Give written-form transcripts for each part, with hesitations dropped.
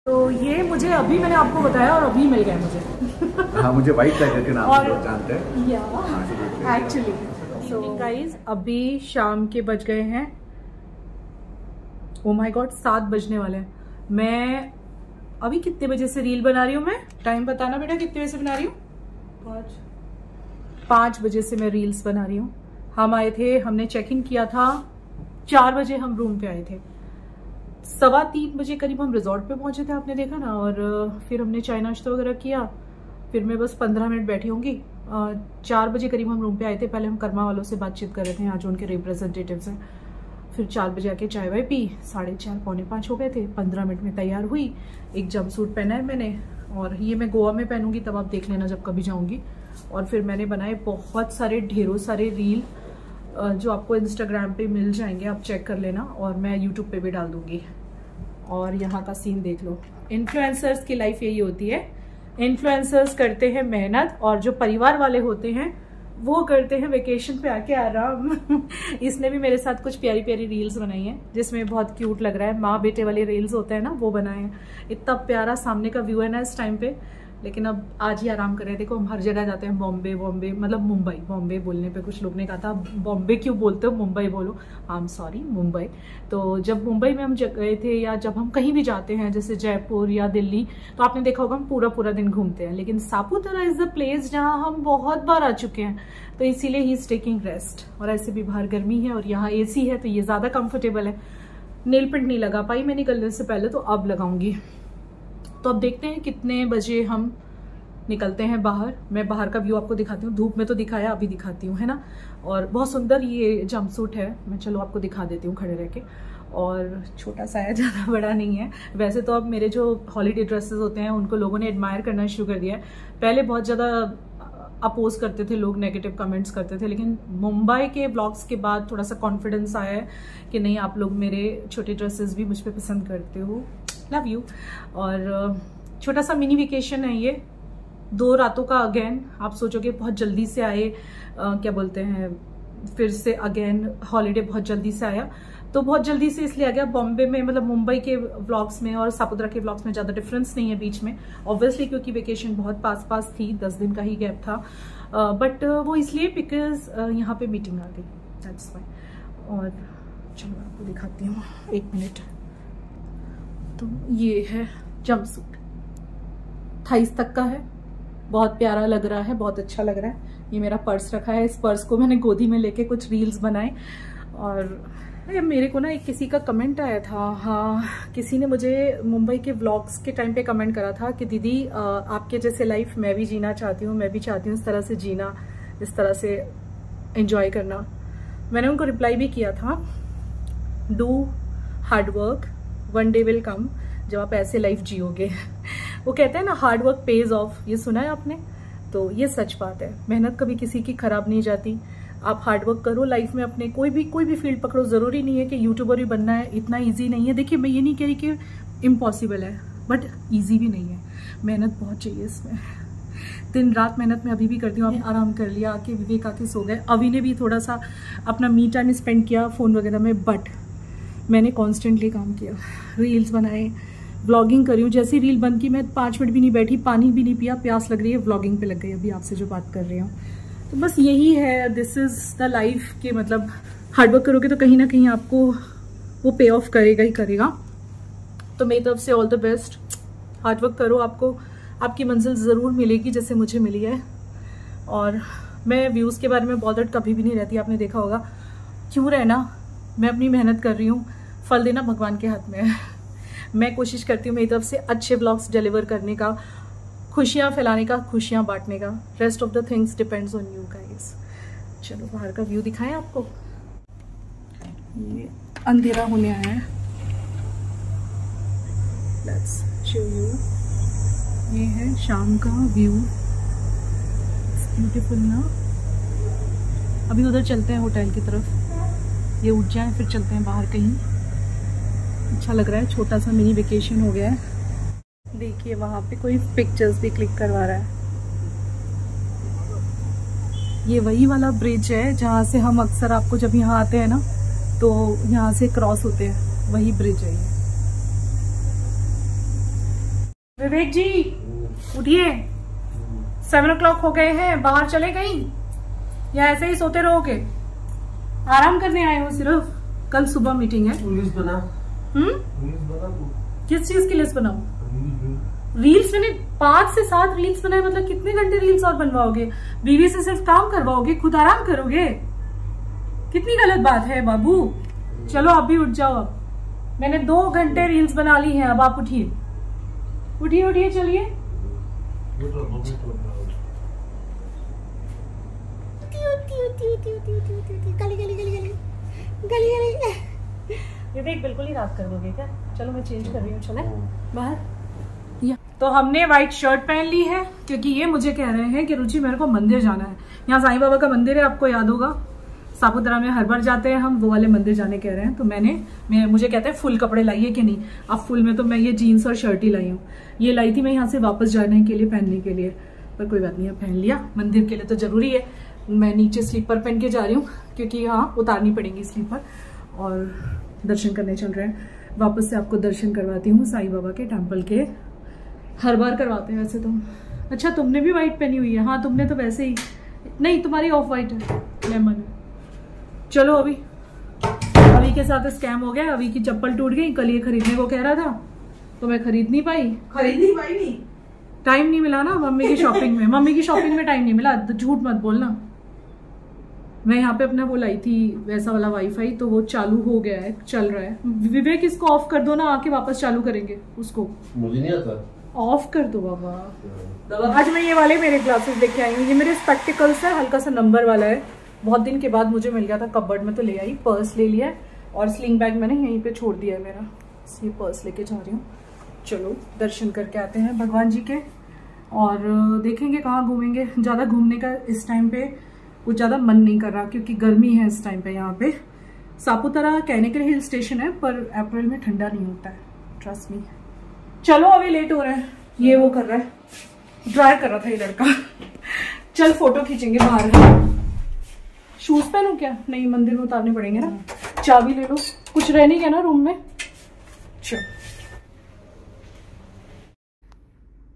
तो ये मुझे अभी मैंने आपको बताया और अभी मिल गया मुझे। हाँ, मुझे व्हाइट टाइगर के नाम से जानते हैं एक्चुअली। सो गाइज अभी शाम के बज गए हैं, ओ माय गॉड 7 बजने वाले हैं। मैं अभी कितने बजे से रील बना रही हूँ? मैं टाइम बताना बेटा, कितने बजे से बना रही हूँ? 5 बजे से मैं रील्स बना रही हूँ। हम आए थे, हमने चेक इन किया था 4 बजे, हम रूम पे आए थे 3:15 बजे करीब हम रिजॉर्ट पे पहुंचे थे, आपने देखा ना। और फिर हमने चाय नाश्ता वगैरह किया, फिर मैं बस 15 मिनट बैठी होंगी। 4 बजे करीब हम रूम पे आए थे। पहले हम कर्मा वालों से बातचीत कर रहे थे, यहाँ जो उनके रिप्रेजेंटेटिव्स हैं। फिर 4 बजे आके चाय वाय पी, 4:30 पौने 5 हो गए थे। 15 मिनट में तैयार हुई, एक जंप सूट पहना है मैंने, और ये मैं गोवा में पहनूंगी, तब आप देख लेना जब कभी जाऊंगी। और फिर मैंने बनाए बहुत सारे, ढेरों सारे रील जो आपको इंस्टाग्राम पे मिल जाएंगे, आप चेक कर लेना, और मैं यूट्यूब पे भी डाल दूंगी। और यहाँ का सीन देख लो। इन्फ्लुएंसर्स की लाइफ यही होती है, इन्फ्लुएंसर्स करते हैं मेहनत, और जो परिवार वाले होते हैं वो करते हैं वेकेशन पे आके आराम। इसने भी मेरे साथ कुछ प्यारी प्यारी रील्स बनाई हैं, जिसमें बहुत क्यूट लग रहा है। माँ बेटे वाले रील्स होते हैं ना, वो बनाए हैं। इतना प्यारा सामने का व्यू है ना इस टाइम पे। लेकिन अब आज ही आराम कर रहे हैं। देखो हम हर जगह जाते हैं, बॉम्बे मतलब मुंबई, बॉम्बे बोलने पे कुछ लोग ने कहा था बॉम्बे क्यों बोलते हो, मुंबई बोलो। I am sorry, Mumbai. तो जब मुंबई में हम गए थे, या जब हम कहीं भी जाते हैं जैसे जयपुर या दिल्ली, तो आपने देखा होगा हम पूरा दिन घूमते हैं। लेकिन सापुतारा इज द प्लेस जहाँ हम बहुत बार आ चुके हैं, तो इसीलिए ही इज टेकिंग रेस्ट। और ऐसे भी बाहर गर्मी है और यहाँ AC है, तो ये ज्यादा कंफर्टेबल है। नेल पेंट नहीं लगा पाई मैं निकलने से पहले, तो अब लगाऊंगी। तो अब देखते हैं कितने बजे हम निकलते हैं बाहर। मैं बाहर का व्यू आपको दिखाती हूँ, धूप में तो दिखाया, अभी दिखाती हूँ, है ना। और बहुत सुंदर ये जंपसूट है, मैं चलो आपको दिखा देती हूँ खड़े रह के। और छोटा सा है, ज़्यादा बड़ा नहीं है। वैसे तो अब मेरे जो हॉलीडे ड्रेसेस होते हैं उनको लोगों ने एडमायर करना शुरू कर दिया है। पहले बहुत ज़्यादा अपोज करते थे लोग, नेगेटिव कमेंट्स करते थे, लेकिन मुंबई के ब्लॉग्स के बाद थोड़ा सा कॉन्फिडेंस आया है कि नहीं, आप लोग मेरे छोटे ड्रेसेस भी मुझ पर पसंद करते हो। Love you. और छोटा सा मिनी वेकेशन है ये, 2 रातों का। अगेन आप सोचोगे बहुत जल्दी से आए, क्या बोलते हैं, फिर से अगेन हॉलीडे बहुत जल्दी से आया। तो बहुत जल्दी से इसलिए आ गया। बॉम्बे में मतलब मुंबई के व्लॉग्स में और सापुतारा के व्लॉग्स में ज़्यादा डिफरेंस नहीं है बीच में, ऑब्वियसली, क्योंकि वेकेशन बहुत पास थी, 10 दिन का ही गैप था। बट वो इसलिए बिकॉज यहाँ पे मीटिंग आ गई, दैट्स वाई। और चलो मैं आपको दिखाती हूँ, 1 मिनट। तो ये है जंपसूट, थाइस तक का है, बहुत प्यारा लग रहा है, बहुत अच्छा लग रहा है। ये मेरा पर्स रखा है, इस पर्स को मैंने गोदी में लेके कुछ रील्स बनाए। और मेरे को ना एक किसी का कमेंट आया था, हाँ, किसी ने मुझे मुंबई के व्लॉग्स के टाइम पे कमेंट करा था कि दीदी आपके जैसे लाइफ मैं भी जीना चाहती हूँ, मैं भी चाहती हूँ इस तरह से जीना, इस तरह से एंजॉय करना। मैंने उनको रिप्लाई भी किया था, do hard work, one day will come जब आप ऐसे लाइफ जियोगे। वो कहते हैं ना, हार्ड वर्क पेज ऑफ, ये सुना है आपने? तो ये सच बात है, मेहनत कभी किसी की खराब नहीं जाती। आप हार्ड वर्क करो लाइफ में अपने, कोई भी फील्ड पकड़ो। जरूरी नहीं है कि यूट्यूबर ही बनना है, इतना इजी नहीं है। देखिए मैं ये नहीं कह रही कि इम्पॉसिबल है, बट इजी भी नहीं है, मेहनत बहुत चाहिए इसमें। दिन रात मेहनत मैं अभी भी करती हूँ। आराम कर लिया, आके विवेक आके सो गए, अभी ने भी थोड़ा सा अपना मी टाइम स्पेंड किया फोन वगैरह में, बट मैंने कॉन्स्टेंटली काम किया, रील्स बनाए, व्लॉगिंग करी हूँ। जैसी रील बंद की मैं 5 मिनट भी नहीं बैठी, पानी भी नहीं पिया, प्यास लग रही है, व्लॉगिंग पे लग गई अभी आपसे जो बात कर रही हूँ। तो बस यही है, दिस इज द लाइफ के, मतलब हार्डवर्क करोगे तो कहीं ना कहीं आपको वो पे ऑफ करेगा ही करेगा। तो मेरी तरफ से ऑल द बेस्ट, हार्डवर्क करो, आपको आपकी मंजिल ज़रूर मिलेगी जैसे मुझे मिली है। और मैं व्यूज़ के बारे में बॉदर्ड कभी भी नहीं रहती, आपने देखा होगा। क्यों रहना, मैं अपनी मेहनत कर रही हूँ, फल देना भगवान के हाथ में है। मैं कोशिश करती हूँ मेरी तरफ से अच्छे ब्लॉग्स डिलीवर करने का, खुशियाँ फैलाने का, खुशियाँ बांटने का। Rest of the things depends on you guys. चलो बाहर का व्यू दिखाएं आपको। ये अंधेरा होने आया है, लेट्स शो यू। ये है शाम का व्यू, ब्यूटीफुल ना। अभी उधर चलते हैं होटल की तरफ, ये उठ जाए फिर चलते हैं बाहर कहीं। अच्छा लग रहा है, छोटा सा मिनी वेकेशन हो गया है। देखिए वहाँ पे कोई पिक्चर्स भी क्लिक करवा रहा है। ये वही वाला ब्रिज है जहाँ से हम अक्सर, आपको जब यहाँ आते हैं ना तो यहाँ से क्रॉस होते हैं, वही ब्रिज है ये। विवेक जी उठिए, 7 o'clock हो गए हैं, बाहर चले कहीं या ऐसे ही सोते रहोगे? आराम करने आए हो सिर्फ? कल सुबह मीटिंग है। लिस्ट बना। लिस्ट बना तू। किस चीज की लिस्ट बनाऊं? रील्स मैंने 5 से 7 रील्स बनाए, मतलब कितने घंटे रील्स और बनवाओगे? बीवी से सिर्फ काम करवाओगे, खुद आराम करोगे? कितनी गलत बात है बाबू। चलो आप भी उठ जाओ। अब मैंने 2 घंटे रील्स बना ली हैं, अब आप उठिए उठिए उठिए चलिए। विवेक बिल्कुल ही रात कर दोगे क्या? चलो मैं चेंज कर रही हूँ, चले बाहर। तो हमने व्हाइट शर्ट पहन ली है क्योंकि ये मुझे कह रहे हैं कि रुचि मेरे को मंदिर जाना है। यहाँ साईं बाबा का मंदिर है, आपको याद होगा, सापुतारा में हर बार जाते हैं हम, वो वाले मंदिर जाने कह रहे हैं। तो मुझे कहते हैं फुल कपड़े लाइए कि नहीं। अब फुल में तो मैं ये जीन्स और शर्ट ही लाई हूँ। ये लाई थी मैं यहाँ से वापस जाने के लिए, पहनने के लिए, पर कोई बात नहीं, पहन लिया। मंदिर के लिए तो जरूरी है। मैं नीचे स्लीपर पहन के जा रही हूँ क्योंकि यहाँ उतारनी पड़ेगी स्लीपर, और दर्शन करने चल रहे हैं। वापस से आपको दर्शन करवाती हूँ साईं बाबा के टेम्पल के। हर बार करवाते हैं वैसे तो। अच्छा तुमने भी व्हाइट पहनी हुई है? हाँ तुमने तो वैसे ही नहीं, तुम्हारी ऑफ व्हाइट है, लेमन। चलो अभी के साथ स्कैम हो गया। अभी की चप्पल टूट गई। कल ये खरीदने को कह रहा था तो मैं खरीद नहीं पाई। नहीं टाइम नहीं मिला ना मम्मी की शॉपिंग में। मम्मी की शॉपिंग में टाइम नहीं मिला, तो झूठ मत बोलना। मैं यहाँ पे अपना वो लाई थी वैसा वाला वाईफाई, तो वो चालू हो गया है, चल रहा है। विवेक इसको ऑफ कर दो ना, आके वापस चालू करेंगे उसको। मुझे नहीं आता। ऑफ कर दो बाबा। आज मैं ये वाले मेरे ग्लासेस लेके आई हूँ। ये मेरे स्पेक्टिकल्स है, हल्का सा नंबर वाला है। बहुत दिन के बाद मुझे मिल गया था कपबोर्ड में, तो ले आई। पर्स ले लिया और स्लिंग बैग मैंने यहीं पे छोड़ दिया है मेरा। ये पर्स लेके जा रही हूँ। चलो दर्शन करके आते हैं भगवान जी के, और देखेंगे कहाँ घूमेंगे। ज़्यादा घूमने का इस टाइम पे कुछ ज़्यादा मन नहीं कर रहा क्योंकि गर्मी है इस टाइम पे। यहाँ पे सापुतारा कहने के लिए हिल स्टेशन है, पर अप्रैल में ठंडा नहीं होता है, ट्रस्ट मी। चलो अभी लेट हो रहे हैं। ये वो कर रहा है, ड्राई कर रहा था ये लड़का। चल फोटो खींचेंगे बाहर। शूज पहनूं क्या? नहीं, मंदिर में उतारने पड़ेंगे ना। चाबी ले लो, कुछ रह नहीं गया ना रूम में। चलो।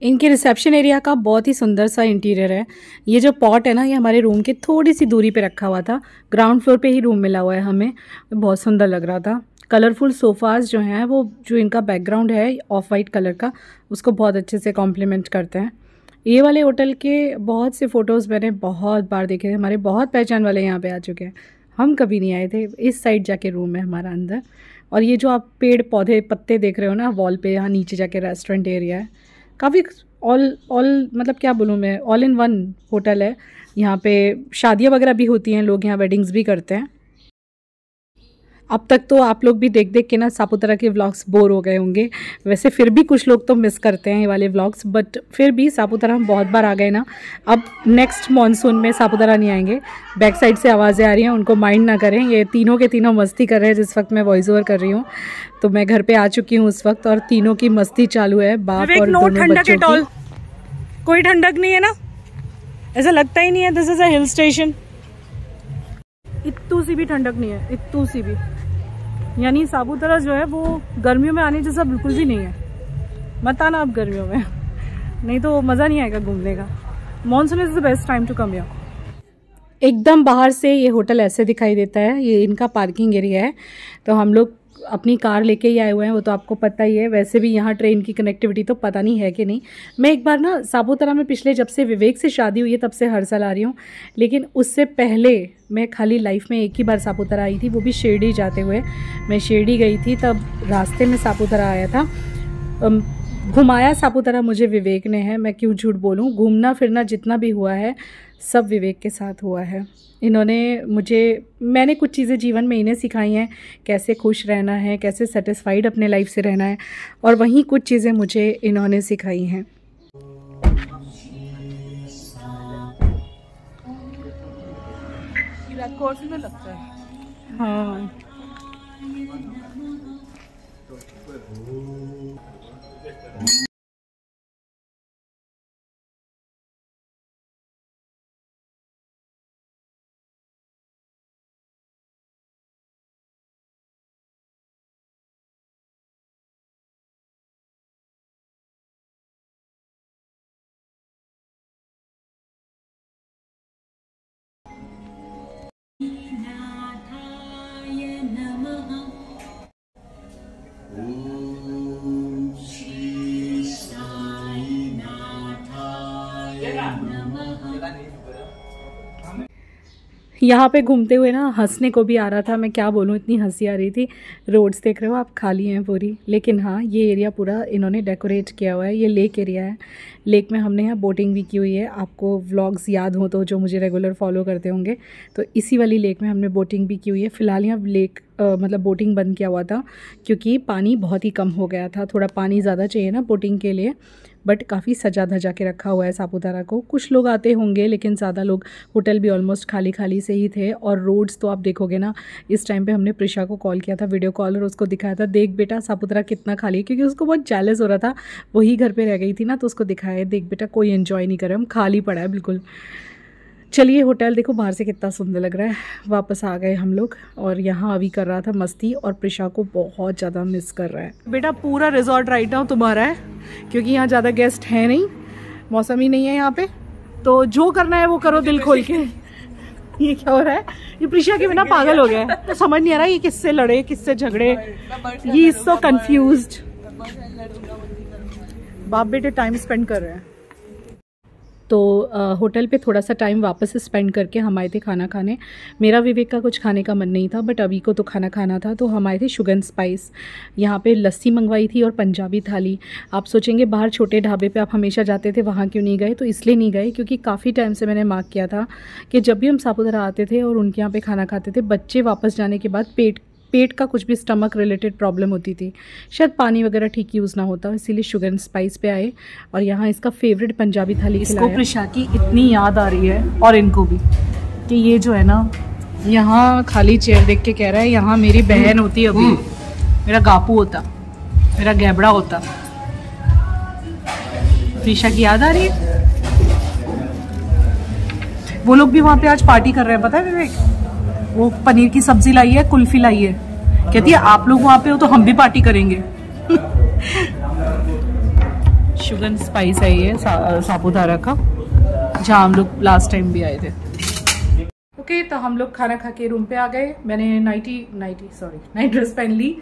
इनके रिसेप्शन एरिया का बहुत ही सुंदर सा इंटीरियर है। ये जो पॉट है ना, ये हमारे रूम के थोड़ी सी दूरी पे रखा हुआ था। ग्राउंड फ्लोर पे ही रूम मिला हुआ है हमें। बहुत सुंदर लग रहा था। कलरफुल सोफ़ाज़ जो हैं, वो जो इनका बैकग्राउंड है ऑफ वाइट कलर का, उसको बहुत अच्छे से कॉम्प्लीमेंट करते हैं। ये वाले होटल के बहुत से फ़ोटोज़ मैंने बहुत बार देखे थे। हमारे बहुत पहचान वाले यहाँ पे आ चुके हैं। हम कभी नहीं आए थे। इस साइड जाके रूम है हमारा अंदर। और ये जो आप पेड़ पौधे पत्ते देख रहे हो ना वॉल पे, यहाँ नीचे जाके रेस्टोरेंट एरिया है। काफ़ी ऑल मतलब क्या बोलूँ मैं, ऑल इन वन होटल है। यहाँ पे शादियाँ वगैरह भी होती हैं, लोग यहाँ वेडिंग्स भी करते हैं। अब तक तो आप लोग भी देख देख के ना सापुतारा के व्लॉग्स बोर हो गए होंगे। वैसे फिर भी कुछ लोग तो मिस करते हैं ये वाले व्लॉग्स, बट फिर भी सापुतारा हम बहुत बार आ गए ना। अब नेक्स्ट मॉनसून में सापुतारा नहीं आएंगे। बैक साइड से आवाज़ें आ रही हैं, उनको माइंड ना करें। ये तीनों के तीनों मस्ती कर रहे हैं जिस वक्त मैं वॉइस ओवर कर रही हूँ। तो मैं घर पर आ चुकी हूँ उस वक्त, और तीनों की मस्ती चालू है, बाप और दोनों बच्चों की। कोई ठंडक नहीं है ना, ऐसा लगता ही नहीं है this is a hill station. इत्तू सी भी ठंडक नहीं है, इत्तू सी भी। यानी सापुतारा जो है वो गर्मियों में आने जैसा बिल्कुल भी नहीं है। मत आना आप गर्मियों में, नहीं तो मज़ा नहीं आएगा घूमने का। Monsoon is the best time to come here. एकदम बाहर से ये होटल ऐसे दिखाई देता है। ये इनका पार्किंग एरिया है। तो हम लोग अपनी कार लेके ही आए हुए हैं, वो तो आपको पता ही है। वैसे भी यहाँ ट्रेन की कनेक्टिविटी तो पता नहीं है कि नहीं। मैं एक बार ना सापुतारा में पिछले, जब से विवेक से शादी हुई है तब से हर साल आ रही हूँ, लेकिन उससे पहले मैं खाली लाइफ में एक ही बार सापुतारा आई थी, वो भी शिरडी जाते हुए। मैं शिरडी गई थी, तब रास्ते में सापुतारा आया था। घुमाया सापुतारा मुझे विवेक ने है, मैं क्यों झूठ बोलूँ। घूमना फिरना जितना भी हुआ है सब विवेक के साथ हुआ है। मैंने कुछ चीज़ें जीवन में इन्हें सिखाई हैं, कैसे खुश रहना है, कैसे सेटिस्फाइड अपने लाइफ से रहना है, और वहीं कुछ चीज़ें मुझे इन्होंने सिखाई हैं। लगता है हाँ। यहाँ पे घूमते हुए ना हंसने को भी आ रहा था, मैं क्या बोलूँ, इतनी हंसी आ रही थी। रोड्स देख रहे हो आप, खाली हैं पूरी, लेकिन हाँ ये एरिया पूरा इन्होंने डेकोरेट किया हुआ है। ये लेक एरिया है, लेक में हमने यहाँ बोटिंग भी की हुई है। आपको व्लॉग्स याद हो तो, जो मुझे रेगुलर फॉलो करते होंगे, तो इसी वाली लेक में हमने बोटिंग भी की हुई है। फ़िलहाल यहाँ लेक मतलब बोटिंग बंद किया हुआ था क्योंकि पानी बहुत ही कम हो गया था, थोड़ा पानी ज़्यादा चाहिए ना बोटिंग के लिए। बट काफ़ी सजा धजा के रखा हुआ है सापुतारा को। कुछ लोग आते होंगे लेकिन ज़्यादा लोग, होटल भी ऑलमोस्ट खाली खाली से ही थे। और रोड्स तो आप देखोगे ना, इस टाइम पे हमने प्रिशा को कॉल किया था वीडियो कॉल, और उसको दिखाया था, देख बेटा सापुतारा कितना खाली है, क्योंकि उसको बहुत जेलस हो रहा था, वही घर पे रह गई थी ना, तो उसको दिखाया, देख बेटा कोई एंजॉय नहीं कर रहा, हम खाली पड़ा है बिल्कुल। चलिए, होटल देखो बाहर से कितना सुंदर लग रहा है। वापस आ गए हम लोग, और यहाँ अभी कर रहा था मस्ती, और प्रिशा को बहुत ज़्यादा मिस कर रहा है। बेटा पूरा रिजॉर्ट राइट नाउ तुम्हारा है, क्योंकि यहाँ ज़्यादा गेस्ट हैं नहीं, मौसम ही नहीं है यहाँ पे, तो जो करना है वो करो दिल खोल के। ये क्या हो रहा है, ये प्रिशा के बिना पागल हो गया है, तो समझ नहीं आ रहा ये किससे लड़े किससे झगड़े, ये इज सो कंफ्यूज्ड। बाप बेटे टाइम स्पेंड कर रहे हैं। तो होटल पे थोड़ा सा टाइम वापस स्पेंड करके हम आए थे खाना खाने। मेरा विवेक का कुछ खाने का मन नहीं था, बट अभी को तो खाना खाना था, तो हम आए थे शुगर स्पाइस। यहाँ पे लस्सी मंगवाई थी और पंजाबी थाली। आप सोचेंगे बाहर छोटे ढाबे पे आप हमेशा जाते थे, वहाँ क्यों नहीं गए, तो इसलिए नहीं गए क्योंकि काफ़ी टाइम से मैंने मार्क किया था कि जब भी हम सापुतारा आते थे और उनके यहाँ पर खाना खाते थे, बच्चे वापस जाने के बाद पेट का कुछ भी स्टमक रिलेटेड प्रॉब्लम होती थी, शायद पानी वगैरह ठीक यूज़ ना होता, इसीलिए शुगर एंड स्पाइस पे आए और यहाँ इसका फेवरेट पंजाबी थाली। इसको प्रिशा की इतनी याद आ रही है, और इनको भी, कि ये जो है ना, यहाँ खाली चेयर देख के कह रहा है यहाँ मेरी बहन होती, अभी मेरा गापू होता, मेरा गैबड़ा होता। प्रिशा की याद आ रही है। वो लोग भी वहाँ पे आज पार्टी कर रहे हैं, पता है विवेक, वो पनीर की सब्जी लाई है, कुल्फी लाई है, कहती है आप लोग वहां पे हो तो हम भी पार्टी करेंगे। शुगर स्पाइस है ये सापुतारा का, जहाँ हम लोग लास्ट टाइम भी आए थे। ओके, तो हम लोग खाना खा के रूम पे आ गए। मैंने नाइट ड्रेस पहन ली,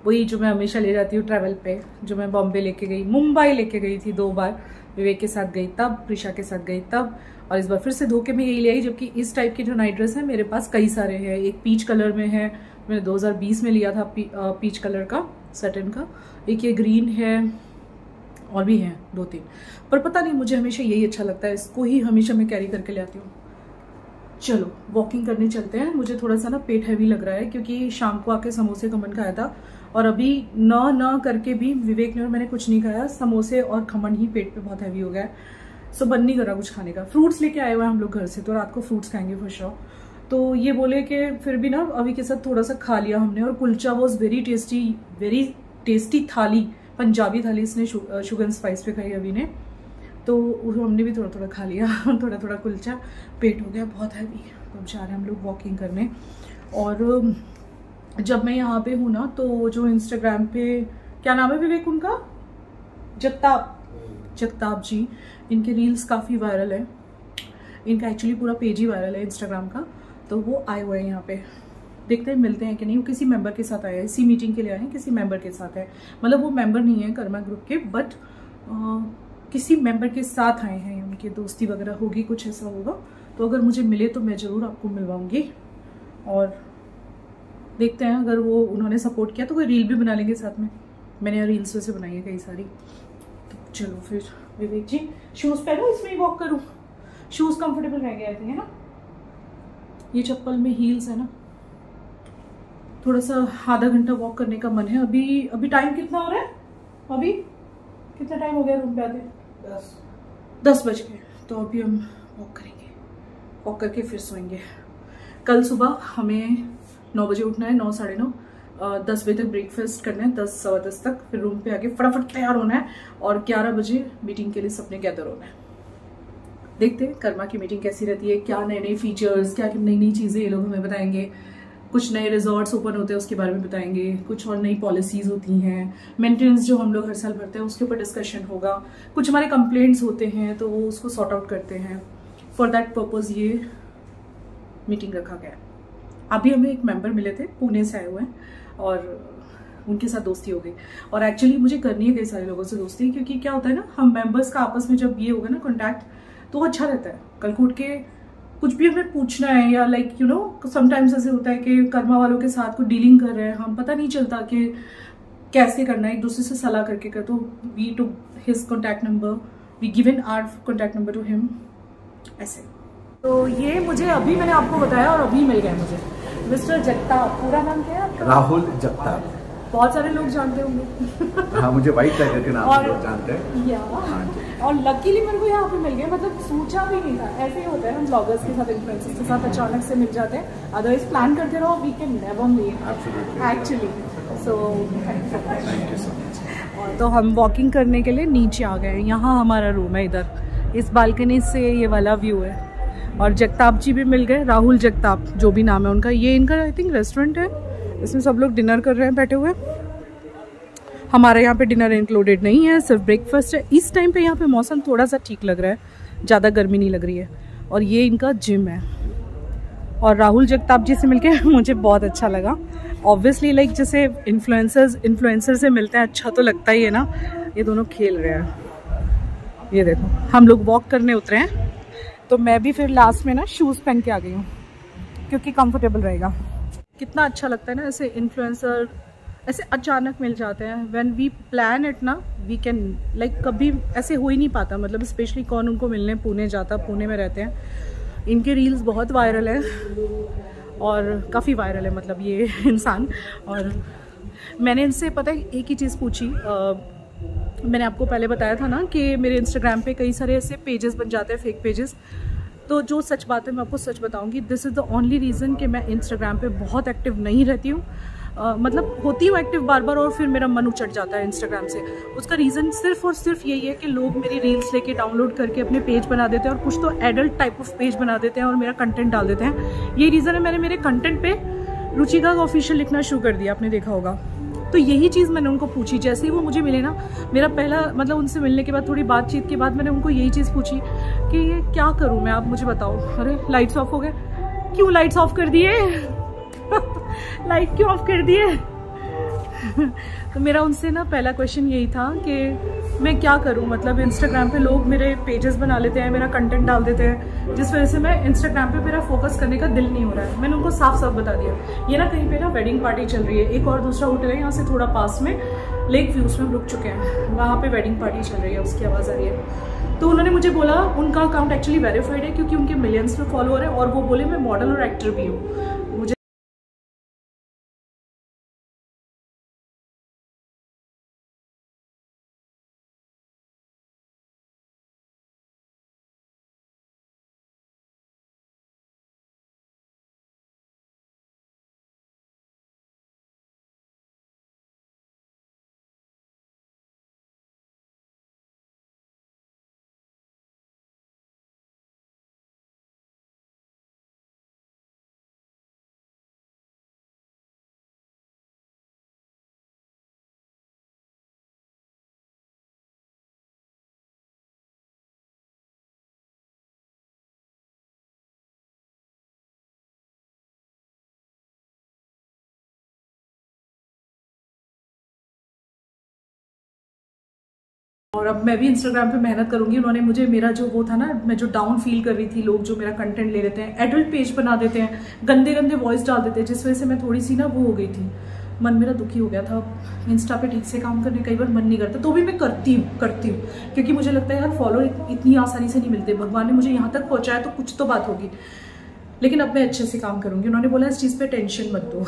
वही जो मैं हमेशा ले जाती हूँ ट्रैवल पे, जो मैं बॉम्बे लेके गई, मुंबई लेके गई थी 2 बार, विवेक के साथ गई तब, प्रिशा के साथ गई तब, और इस बार फिर से धोखे में यही ले आई। जबकि इस टाइप की जो नाइट ड्रेस है मेरे पास कई सारे हैं। एक पीच कलर में है, मैंने 2020 में लिया था पीच कलर का सटन का, एक ये ग्रीन है, और भी हैं 2-3, पर पता नहीं मुझे हमेशा यही अच्छा लगता है, इसको ही हमेशा मैं कैरी करके ले आती हूँ। चलो वॉकिंग करने चलते हैं। मुझे थोड़ा सा ना पेट हैवी लग रहा है क्योंकि शाम को आके समोसे का मन खाया था, और अभी न करके भी विवेक ने और मैंने कुछ नहीं खाया, समोसे और खमन ही पेट पे बहुत हैवी हो गया है। सो बन नहीं कर रहा कुछ खाने का। फ्रूट्स लेके आए हुए हैं हम लोग घर से, तो रात को फ्रूट्स खाएंगे खुश रहो। तो ये बोले कि फिर भी ना अभी के साथ थोड़ा सा खा लिया हमने, और कुलचा वॉज वेरी टेस्टी थाली, पंजाबी थाली इसने शुगर स्पाइस पे खाई अभी ने, तो हमने भी थोड़ा थोड़ा खा लिया, थोड़ा थोड़ा कुलचा, पेट हो गया बहुत हैवी। तो अब जा रहे हैं हम लोग वॉकिंग करने। और जब मैं यहाँ पे हूँ ना, तो जो इंस्टाग्राम पे, क्या नाम है विवेक उनका, जगताप जी, इनके रील्स काफ़ी वायरल है, इनका एक्चुअली पूरा पेज ही वायरल है इंस्टाग्राम का, तो वो आए हुए हैं यहाँ पे, देखते हैं मिलते हैं कि नहीं। वो किसी मेंबर के साथ आए हैं, इसी मीटिंग के लिए आए हैं, किसी मेंबर के साथ है, मतलब वो मेंबर नहीं है कर्मा ग्रुप के, बट किसी मेंबर के साथ आए हैं, उनकी दोस्ती वगैरह होगी, कुछ ऐसा होगा। तो अगर मुझे मिले तो मैं ज़रूर आपको मिलवाऊंगी, और देखते हैं अगर वो उन्होंने सपोर्ट किया तो कोई रील भी बना लेंगे साथ में। मैंने रील्स वैसे बनाई है कई सारी। तो चलो फिर विवेक जी, शूज़ पहनो, इसमें ही वॉक करूँ, शूज़ कंफर्टेबल रह गए थे, है ना, ये चप्पल में हील्स है ना। थोड़ा सा आधा घंटा वॉक करने का मन है। अभी टाइम कितना हो रहा है, अभी कितना टाइम हो गया रूम पे आते? 10 बज गए। तो अभी हम वॉक करेंगे, वॉक करके फिर सोएंगे। कल सुबह हमें 9 बजे उठना है, 9 साढ़े 9, 10 बजे तक ब्रेकफास्ट करना है, 10 सवा 10 तक, फिर रूम पे आके फटाफट तैयार होना है, और 11 बजे मीटिंग के लिए सबने गैदर होना है। देखते हैं कर्मा की मीटिंग कैसी रहती है, क्या नए नए फीचर्स, क्या नई नई चीज़ें ये लोग हमें बताएंगे, कुछ नए रिजॉर्ट्स ओपन होते हैं उसके बारे में बताएंगे, कुछ और नई पॉलिसीज़ होती हैं, मेंटेनेंस जो हम लोग हर साल भरते हैं उसके ऊपर डिस्कशन होगा, कुछ हमारे कंप्लेंट्स होते हैं तो वो उसको सॉर्ट आउट करते हैं। फॉर दैट पर्पज़ ये मीटिंग रखा गया। अभी हमें एक मेंबर मिले थे, पुणे से आए हुए हैं, और उनके साथ दोस्ती हो गई। और एक्चुअली मुझे करनी है कई सारे लोगों से दोस्ती, क्योंकि क्या होता है ना, हम मेंबर्स का आपस में जब ये होगा ना कॉन्टैक्ट, तो अच्छा रहता है। कल को उठ के कुछ भी हमें पूछना है या लाइक यू नो समटाइम्स ऐसे होता है कि कर्मा वालों के साथ कोई डीलिंग कर रहे हैं, हम पता नहीं चलता कि कैसे करना है, एक दूसरे से सलाह करके कर। तो we to his contact number, we given our contact number to him, ऐसे। तो ये मुझे अभी मैंने आपको बताया और अभी मिल गया मुझे मिस्टर जगताप। पूरा नाम क्या है आपका? राहुल जगताप। बहुत सारे लोग जानते होंगे। हाँ, मुझे व्हाइट टाइगर के नाम से लोग जानते हैं। या और लकीली मेरे को यहाँ पे मिल गया, मतलब सोचा भी नहीं था। ऐसे ही होता है, हम ब्लॉगर्स के साथ, इन्फ्लुएंसर्स के साथ अचानक से मिल जाते हैं। अदरवाइज प्लान करते रहो, we can never meet actually. So thank you so much. और तो हम वॉकिंग करने के लिए नीचे आ गए। यहाँ हमारा रूम है, इधर इस बालकनी से ये वाला व्यू है। और जगताप जी भी मिल गए, राहुल जगताप जो भी नाम है उनका। ये इनका आई थिंक रेस्टोरेंट है, इसमें सब लोग डिनर कर रहे हैं बैठे हुए। हमारे यहाँ पे डिनर इंक्लूडेड नहीं है, सिर्फ ब्रेकफास्ट है। इस टाइम पे यहाँ पे मौसम थोड़ा सा ठीक लग रहा है, ज़्यादा गर्मी नहीं लग रही है। और ये इनका जिम है। और राहुल जगताप जी से मिलके मुझे बहुत अच्छा लगा। ऑब्वियसली लाइक जैसे इन्फ्लुएंसर से मिलते हैं, अच्छा तो लगता ही है ना। ये दोनों खेल रहे हैं, ये देखो। हम लोग वॉक करने उतरे हैं, तो मैं भी फिर लास्ट में ना शूज़ पहन के आ गई हूँ क्योंकि कंफर्टेबल रहेगा। कितना अच्छा लगता है ना ऐसे इन्फ्लुएंसर ऐसे अचानक मिल जाते हैं। व्हेन वी प्लान इट ना, वी कैन लाइक कभी ऐसे हो ही नहीं पाता। मतलब स्पेशली कौन उनको मिलने पुणे जाता, पुणे में रहते हैं। इनके रील्स बहुत वायरल है और काफ़ी वायरल है मतलब ये इंसान। और मैंने इनसे पता है एक ही चीज़ पूछी। मैंने आपको पहले बताया था ना कि मेरे इंस्टाग्राम पे कई सारे ऐसे पेजेस बन जाते हैं, फेक पेजेस। तो जो सच बात है मैं आपको सच बताऊंगी, this is the only reason कि मैं इंस्टाग्राम पे बहुत एक्टिव नहीं रहती हूँ। मतलब होती हूँ एक्टिव बार बार और फिर मेरा मन उचट जाता है इंस्टाग्राम से। उसका रीज़न सिर्फ और सिर्फ यही है कि लोग मेरी रील्स लेके डाउनलोड करके अपने पेज बना देते हैं और कुछ तो एडल्ट टाइप ऑफ पेज बना देते हैं और मेरा कंटेंट डाल देते हैं। ये रीज़न है। मैंने मेरे कंटेंट पे रुचिका का ऑफिशियल लिखना शुरू कर दिया, आपने देखा होगा। तो यही चीज़ मैंने उनको पूछी जैसे ही वो मुझे मिले ना। मेरा पहला मतलब उनसे मिलने के बाद थोड़ी बातचीत के बाद मैंने उनको यही चीज़ पूछी कि ये क्या करूँ मैं, आप मुझे बताओ। अरे लाइट्स ऑफ हो गए। क्यों लाइट्स ऑफ कर दिए? लाइट क्यों ऑफ कर दिए? तो मेरा उनसे ना पहला क्वेश्चन यही था कि मैं क्या करूं। मतलब इंस्टाग्राम पे लोग मेरे पेजेस बना लेते हैं, मेरा कंटेंट डाल देते हैं, जिस वजह से मैं इंस्टाग्राम पे मेरा फोकस करने का दिल नहीं हो रहा है। मैंने उनको साफ साफ बता दिया। ये ना कहीं पे ना वेडिंग पार्टी चल रही है, एक और दूसरा होटल है यहाँ से थोड़ा पास में, लेक व्यूज में रुक चुके हैं, वहाँ पे वेडिंग पार्टी चल रही है, उसकी आवाज़ आ रही है। तो उन्होंने मुझे बोला, उनका अकाउंट एक्चुअली वेरीफाइड है क्योंकि उनके मिलियंस में फॉलोअर है, और वो बोले मैं मॉडल और एक्टर भी हूँ। मुझे और अब मैं भी इंस्टाग्राम पे मेहनत करूंगी। उन्होंने मुझे मेरा जो वो था ना, मैं जो डाउन फील कर रही थी, लोग जो मेरा कंटेंट ले लेते हैं, एडल्ट पेज बना देते हैं, गंदे गंदे वॉइस डाल देते हैं, जिस वजह से मैं थोड़ी सी ना वो हो गई थी, मन मेरा दुखी हो गया था। इंस्टा पे ठीक से काम करने कई बार मन नहीं करता, तो भी मैं करती हूँ क्योंकि मुझे लगता है यार फॉलो इतनी आसानी से नहीं मिलते। भगवान ने मुझे यहाँ तक पहुँचाया तो कुछ तो बात होगी। लेकिन अब मैं अच्छे से काम करूँगी। उन्होंने बोला इस चीज़ पर टेंशन मत दो,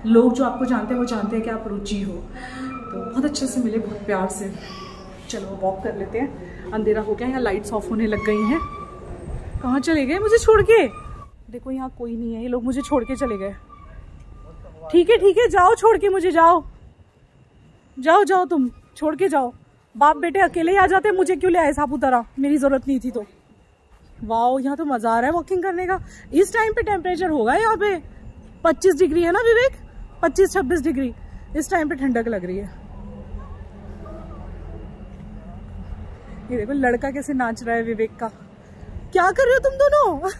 लोग जो आपको जानते हैं वो जानते हैं कि आप रुचि हो। तो बहुत अच्छे से मिले, बहुत प्यार से। चलो वॉक कर लेते हैं, अंधेरा हो गया, यहाँ लाइट्स ऑफ होने लग गई हैं। कहाँ चले गए मुझे छोड़ के? देखो यहाँ कोई नहीं है, ये लोग मुझे छोड़ के चले गए। ठीक है जाओ, छोड़ के मुझे जाओ, जाओ तुम छोड़ के जाओ। बाप बेटे अकेले ही आ जाते, मुझे क्यों ले आए सापुतारा, मेरी जरूरत नहीं थी तो। वाओ यहाँ तो मजा आ रहा है वॉकिंग करने का। इस टाइम पे टेम्परेचर होगा यहाँ पे 25 डिग्री है ना विवेक, 25-26 डिग्री इस टाइम पे ठंडक लग रही है। ये देखो लड़का कैसे नाच रहा है विवेक का। क्या कर रहे हो तुम दोनों?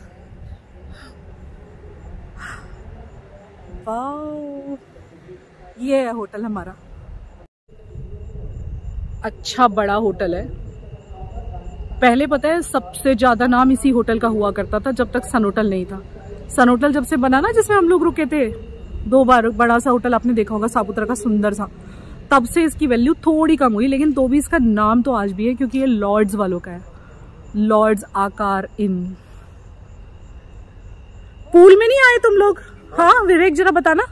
वाओ, ये है होटल हमारा। अच्छा बड़ा होटल है, पहले पता है सबसे ज्यादा नाम इसी होटल का हुआ करता था जब तक सन होटल नहीं था। सन होटल जब से बना ना, जिसमें हम लोग रुके थे 2 बार, बड़ा सा होटल आपने देखा होगा सापुतारा का, सुंदर सा, तब से इसकी वैल्यू थोड़ी कम हुई। लेकिन तो भी इसका नाम तो आज भी है क्योंकि ये लॉर्ड्स वालों का है, लॉर्ड्स आकार इन। पूल में नहीं आए तुम लोग? हाँ विवेक जरा बताना,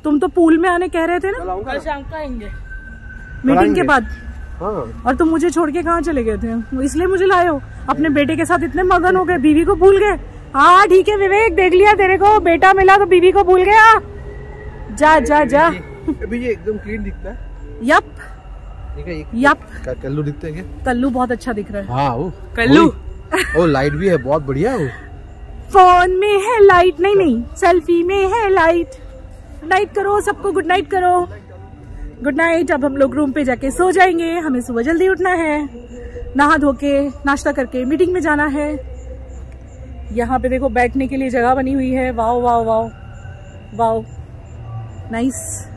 तुम तो पूल में आने कह रहे थे ना? कल शाम को आएंगे मीटिंग के बाद। हाँ। और तुम मुझे छोड़ के कहाँ चले गए थे? इसलिए मुझे लाए हो? अपने बेटे के साथ इतने मगन हो गए, बीवी को भूल गए। हाँ ठीक है विवेक, देख लिया तेरे को, बेटा मिला तो बीवी को भूल गया। जा जा जा। अभी ये एकदम क्लीन दिखता है। Yup yup. कल्लू दिखते हैं क्या? कल्लू बहुत अच्छा दिख रहा है। हाँ वो कल्लू। ओ लाइट भी है, बहुत बढ़िया वो। फोन में है लाइट, नहीं नहीं सेल्फी में है लाइट। गुड नाइट करो सबको, गुड नाइट करो, गुड नाइट। अब हम लोग रूम पे जाके सो जाएंगे, हमें सुबह जल्दी उठना है, नहा धो के नाश्ता करके मीटिंग में जाना है। यहाँ पे देखो बैठने के लिए जगह बनी हुई है, wow wow wow wow, nice.